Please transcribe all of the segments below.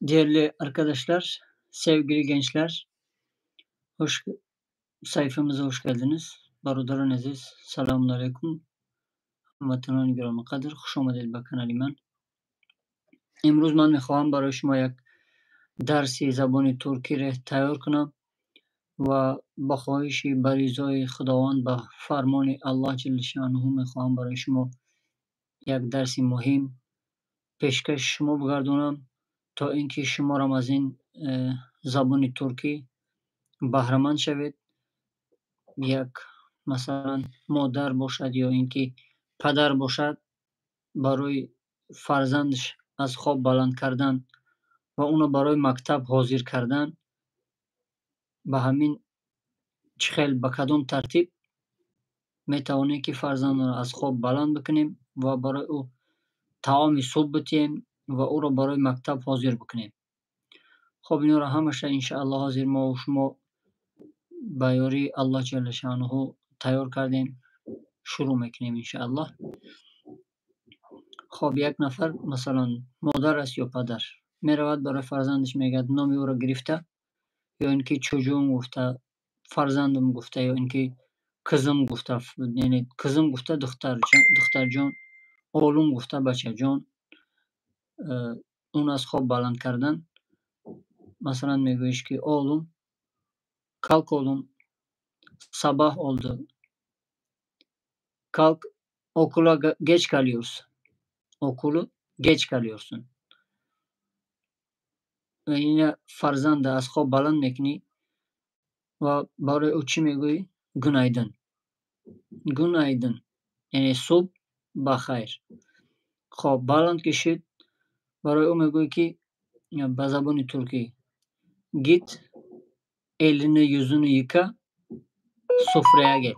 Değerli arkadaşlar, sevgili gençler, hoş sayfamıza hoş geldiniz. Barodaran aziz, selamun aleyküm. Hammatanani giromi qadr, xush omaded ba kanali man. امروز من میخواهم برای شما یک درسی زبان ترکی را تیار کنم و با خواهش بریزای خداوند به فرمان الله جل شانه میخواهم برای شما یک درسی مهم پیشکش شما بگردونم تا اینکه شما را از این زبان ترکی بهره‌مند شوید. یک مثلا مادر باشد یا اینکه پدر باشد برای فرزندش از خواب بلند کردن و اونو برای مکتب حاضر کردن به همین چخیل به کدام ترتیب میتوانیم که فرزند را از خواب بلند بکنیم و برای او طعام صبح بتیم و او را برای مکتب حاضر بکنیم. خب اینا را همشه انشاءالله حاضر ما و شما به یاری الله جل شانه تیار کردیم. شروع میکنیم انشاءالله. خب یک نفر مثلا مادر است یا پدر میرود برای فرزندش میگه نام او را گرفته یا اینکه çocuğum گفته، فرزندم گفته، یا اینکه kızım گفته، یعنی kızım گفته دختر جان، oğlum گفته بچه جان. اون از خواب بلند کردن مثلا میگویش که oğlum kalk oğlum sabah oldu, kalk okula geç kalıyorsun, okulu geç kalıyorsun. و yine فرزند از خواب بلند میکنی و برای او چی میگویی؟ günaydın. günaydın یعنی صبح بخیر. خب بلند کشید برای او میگویی که به زبان ترکی git elini yüzünü yıka, sofraya gel.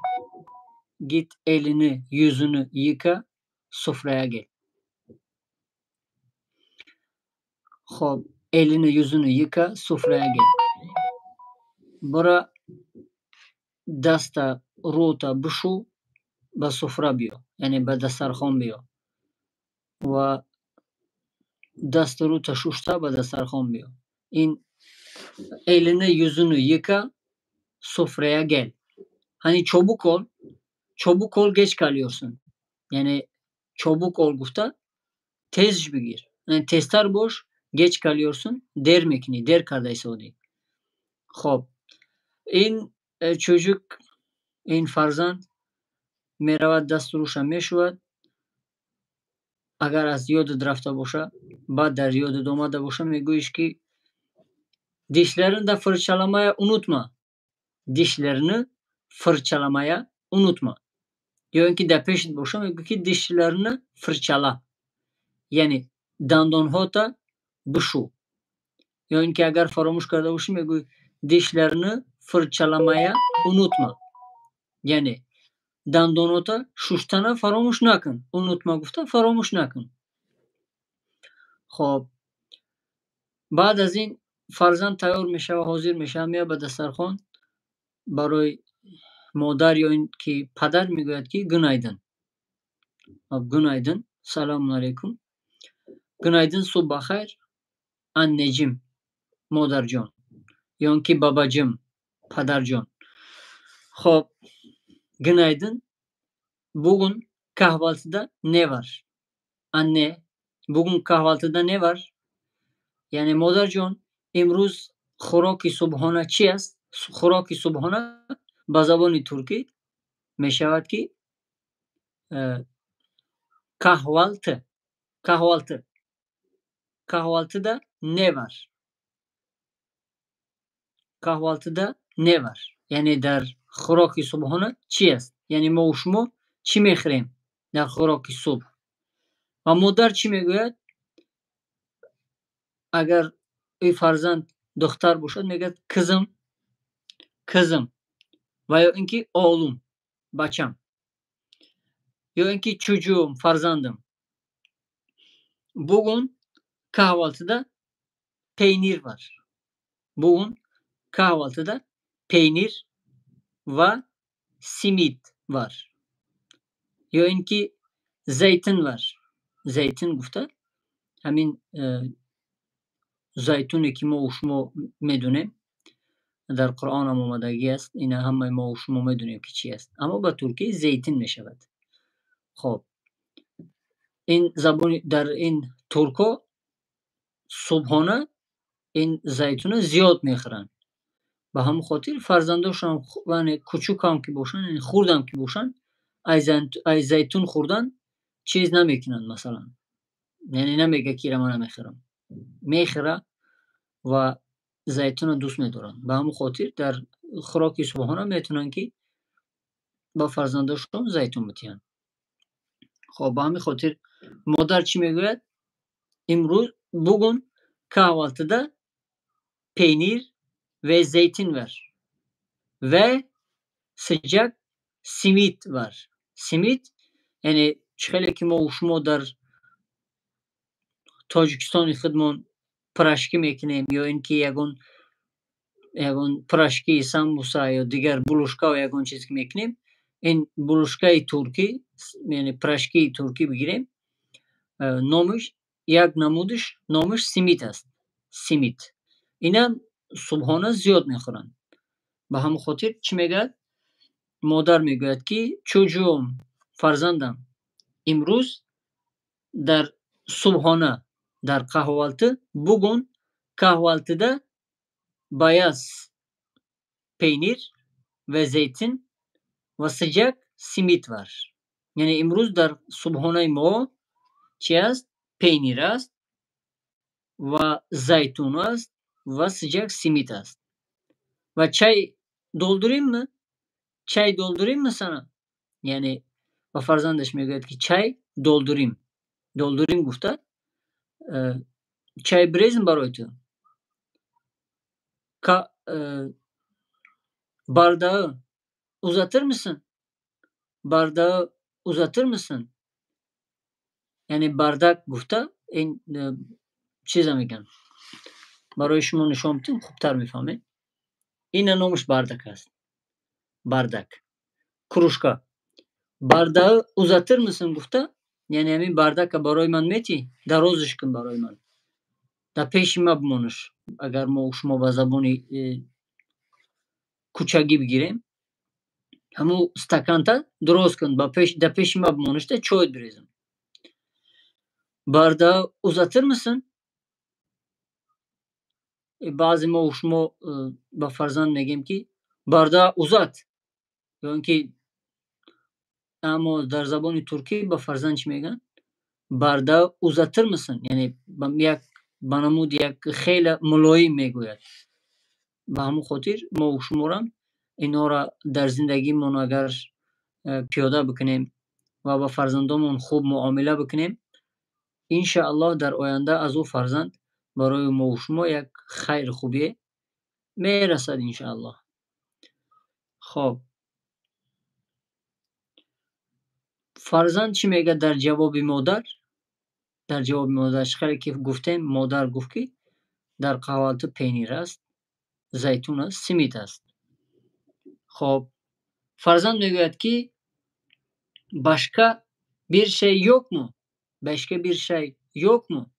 Git elini yüzünü yıka, sofraya gel. خب elini yüzünü yıka, sofraya gel. برا دست روتا بشو به سفره بیا، یعنی به دسترخوان بیا و دست روتا شسته به دسترخوان بیا. این elini yüzünü yıka, sofraya gel. Hani çabuk ol geç kalıyorsun. Yani çabuk ol gufta tez bigir. Yani teztar boş geç kalıyorsun der mekini der kardeşi o değil. Hop. این çocuk این فرزند میرود دست روش میشود اگر از یادت رفته باشه بعد در یادت اومده باشه میگویش که dişlerini de fırçalamaya unutma. Dişlerini fırçalamaya unutma. Diyor ki de peşit boşa میگه ki dişlerini fırçala. Yani دندانهاتا بشو. Yani ki eğer فراموش کرده باشی میگه dişlerini fırçalamaya unutma. Yani دندانهاتا شستن فراموش نکن. unutma گفته فراموش نکن. خب بعد از این فرزند تیار میشه و حاضر میشه میاد به دسترخوان برای مادر یا این که پدر میگوید که günaydın. günaydın. Selamun aleyküm. Günaydın صبح بخیر. Anneciğim. مادرجان یا اینکه babacığım پدرجان. خب günaydın. Bugün kahvaltıda ne var? Anne, bugün kahvaltıda ne var? Yani مادرجان امروز خوراک صبحانه چی است؟ خوراک صبحانه به زبان ترکی می شود که kahvaltı. Kahvaltıda ne var? Kahvaltıda ne var? Yani در خوراک صبحانه چی است؟ یعنی ما و شما چی میخوریم در خوراک صبح؟ و مادر چی میگوید؟ اگر این فرزند دختر باشد میگه kızım و یا اینکه oğlum بچم یا اینکه çocuğum فرزندم. Bugün kahvaltıda peynir var. Bugün kahvaltıda peynir ve simit var. یا اینکه zeytin var. Zeytin گفته همین زیتونی که ما و شما میدونیم در قرآن هم آمدگی است، این همه ما و شما میدونیم که چی است، اما به ترکی زیتون میشود. خب این زبان در این ترکا صبحانه این زیتون زیاد میخورن، به همون خاطر فرزنداشون هم کوچوک هم که باشن، خرد هم که باشن، از زیتون خوردن چیز نمیکنن، مثلا یعنی نمیگه که من نمیخورم، میخوره و زیتون دوست میدارن. به همون خاطر در خوراک صبحانه میتونن که با فرزنداشون زیتون بتین. خب به همین خاطر مادر چی میگوید؟ امروز bugün kahvaltıda peynir ve zeytin var ve sıcak simit var. Simit yani خیلی که ما و شما در تاجیکستان خودمون پراشکی میکنیم یا اینکه یگون پراشکی ساموسا یا دیگر بلوشکا و یگون چیز که میکنیم، این بلوشکای ترکی یعنی پراشکی ترکی بگیریم، نامش یک نمودش نامش سیمیت است. سیمیت اینا صبحانه زیاد میخورن. به همون خاطر چی میگه؟ مادر میگوید که çocuğum فرزندم امروز در صبحانه در kahvaltı bugün kahvaltıda beyaz peynir ve zeytin ve sıcak simit var. Yani امروز در صبحانه ما چی است؟ peynir است و زیتون است و sıcak simit است. و çay doldurayım mı? Çay doldurayım mı sana? Yani و فرزندش میگوید که چای doldurayım. Doldurayım گفته. Çay بریزم برای تو. Bardağı uzatır mısın? Bardağı uzatır mısın? Yani bardak گفته این چیزا میگن. برای شما نشون میدم خوبتر میفهمید. این نامش bardak است. Bardak. Krужка. Bardağı uzatır mısın گفته. یعنی همین bardak برای من میتی؟ درازش کن برای من. در پیش ما بمانش. اگر ما شما با زبان کوچگی بگیریم، همون استکانتا دراز کن در پیش ما بمانش ده çay بریزم. Bardağı uzatır mısın? Bazı ما شما با فرزند میگیم که bardağı uzat. یعنی که اما در زبان ترکی با فرزند چی میگن؟ bardağı uzatır mısın؟ یعنی یک بنمود یک خیلی ملایم میگوید. به همون خاطر ما و شما هم اینا را در زندگیمون اگر پیاده بکنیم و با فرزندامون خوب معامله بکنیم، انشاءالله در آینده از او فرزند برای ما و شما یک خیر خوبی میرسد انشاءالله. خب فرزند چی میگه در جواب مادر؟ در جواب مادرش خیلی که گفتیم، مادر گفت که در kahvaltı peynir است، زیتون است، simit است. خب فرزند میگوید که başka bir şey yok mu? Başka bir şey yok mu?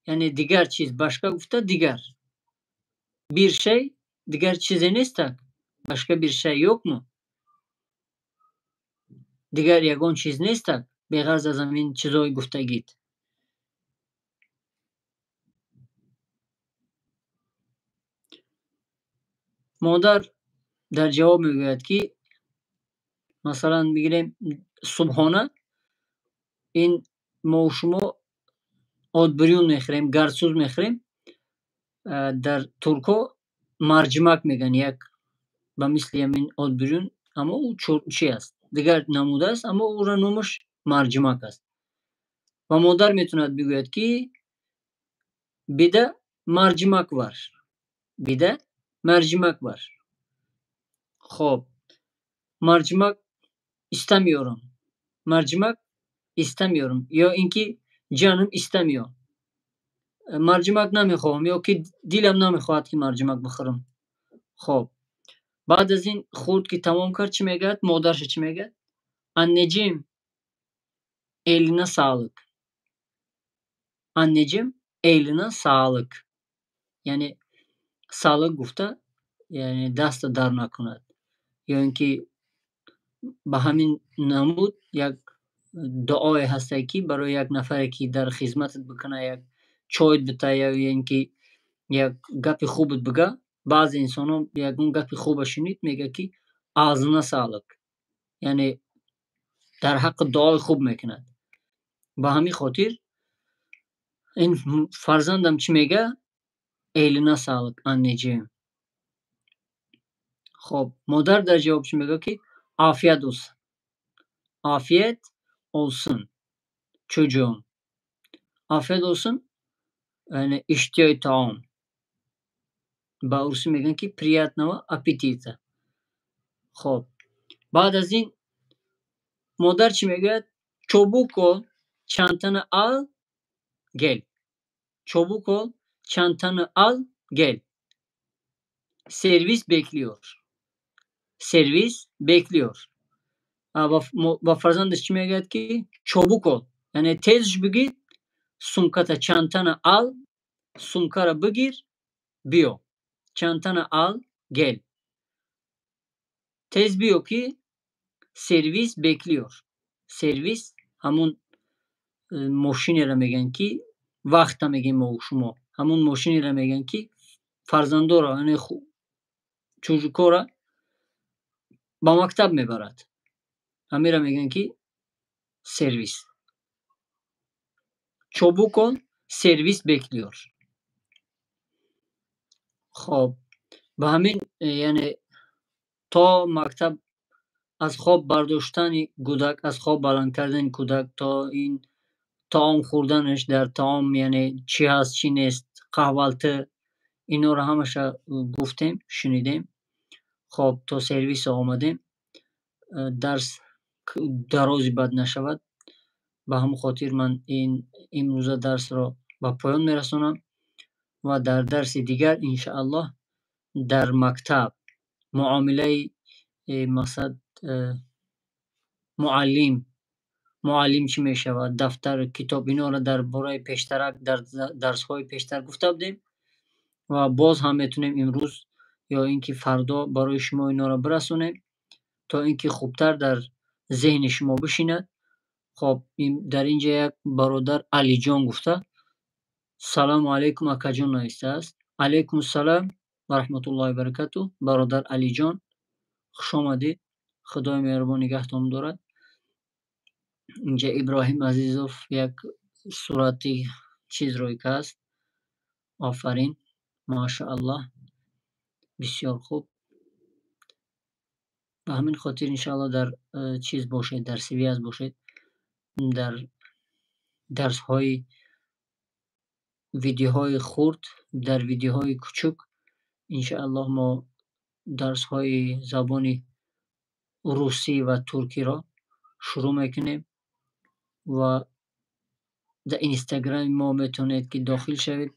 Yani diğer çiz. Başka gufta diğer. Bir şey diğer çizi nestak. Başka bir şey yok mu? Diğer yagon çiz nestak. Beyaz azamin çizoy gufta git. مادر در جواب میگوید که مثلا بگیریم صبحانه این ما و شما آدبریون میخوریم، گرسوز میخوریم. در ترکو مرجمک میگن، یک به مثل همین آدبریون اما او چی است؟ دیگر نموده است اما او را نامش مرجمک است. و مادر میتوند بگوید که بیده مرجمک var. بیده mercimek var. خب mercimek istemiyorum. Mercimek istemiyorum. یا اینکه canım istemiyor. مرجمک نمیخوام یا که دیلم نمیخواد که مرجمک بخورم. خب بعد از این خورد که تمام کرد چی میگه؟ مادرش چی میگه؟ Anneciğim eline sağlık. Anneciğim eline sağlık. یعنی سالک گفته یعنی دست در نکند، یا اینکه به همین نمود یک دعای هسته که برای یک نفر که در خدمتت بکنه، یک چای بده یا اینکه یک گپ خوبت بگه. بعض انسان ها یک اون گپ خوب شنید میگه که آزنه سالک، یعنی در حق دعای خوب میکند. به همین خاطر این فرزندم چی میگه؟ ایلنا سالک anneciğim. خب مادر در جواب چی میگه که afiyet olsun. Afiyet olsun çocuğum. Afiyet olsun yani iştiyor taam. با روسی میگن که приятного аппетита. خب بعد از این مادر چی میگه؟ çabuk ol çantanı al gel. Çabuk ol çantanı al gel. Servis bekliyor. Servis bekliyor. با فرزندش چی میگه که çabuk ol yani tez بگیر sumkata çantanı al sumka را بگیر بیو çantanı al gel. Tez بیو ki servis bekliyor. Servis همون ماشینی را میگن که وقت میگیم ما شما، همون ماشینی را میگن که فرزندا را یعنی چوجوکا را با مکتب میبرد، همین را میگن که servis. Çabuk ol servis bekliyor. خب به همین یعنی تا مکتب از خواب برداشتن کودک، از خواب بلند کردن کودک تا این طعام خوردنش، در طعام یعنی چی هست چی نیست، قهوه اینا رو همش گفتیم شنیدیم. خب تا سرویس آمدیم، درس درازی بد نشود. به همون خاطر من این امروزه درس را به پایان میرسانم و در درس دیگر انشاءالله در مکتب معامله مثلا معلم چی می شود، دفتر کتاب اینا را در برای پیشترک در درس های پیشتر گفته بودیم و باز هم میتونیم امروز یا اینکه فردا برای شما اینا را برسونیم تا اینکه خوبتر در ذهن شما بشیند. خب در اینجا یک برادر علی جان گفته سلام علیکم اکا جان نایسته است. علیکم السلام و رحمت الله و برکاته. برادر علی جان خوش آمدید، خدای مهربان نگهتون دارد. اینجا ابراهیم عزیزوف یک صورتی چیز روی که است. آفرین ماشاءالله بسیار خوب. به همین خاطر انشاءالله در چیز باشید، در سویاز باشید، در درس های ویدیوهای خرد، در ویدیوهای کوچک انشاءالله ما درس های زبان روسی و ترکی را شروع میکنیم و در اینستاگرام ما میتونید که داخل شوید.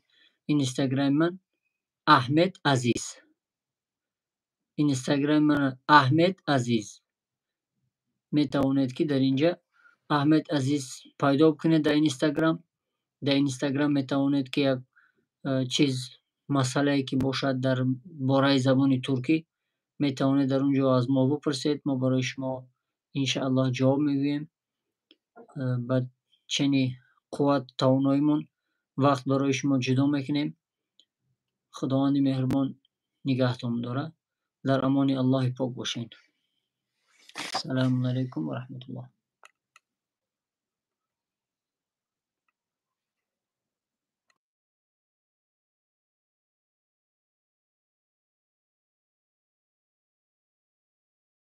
اینستاگرام من احمد عزیز، اینستاگرام من احمد عزیز، میتوانید که در اینجا احمد عزیز پیدا بکنید. در اینستاگرام میتوانید که یک چیز مسئله که باشد در باره زبان ترکی میتوانید در اونجا از ما بپرسید، ما برای شما انشاءالله جواب میگوییم. بعد چنین قوت تواناییمون وقت برای شما جدا میکنیم. خداوند مهربان نگهتون داره. در امان الله پاک باشین. سلام علیکم و رحمت الله.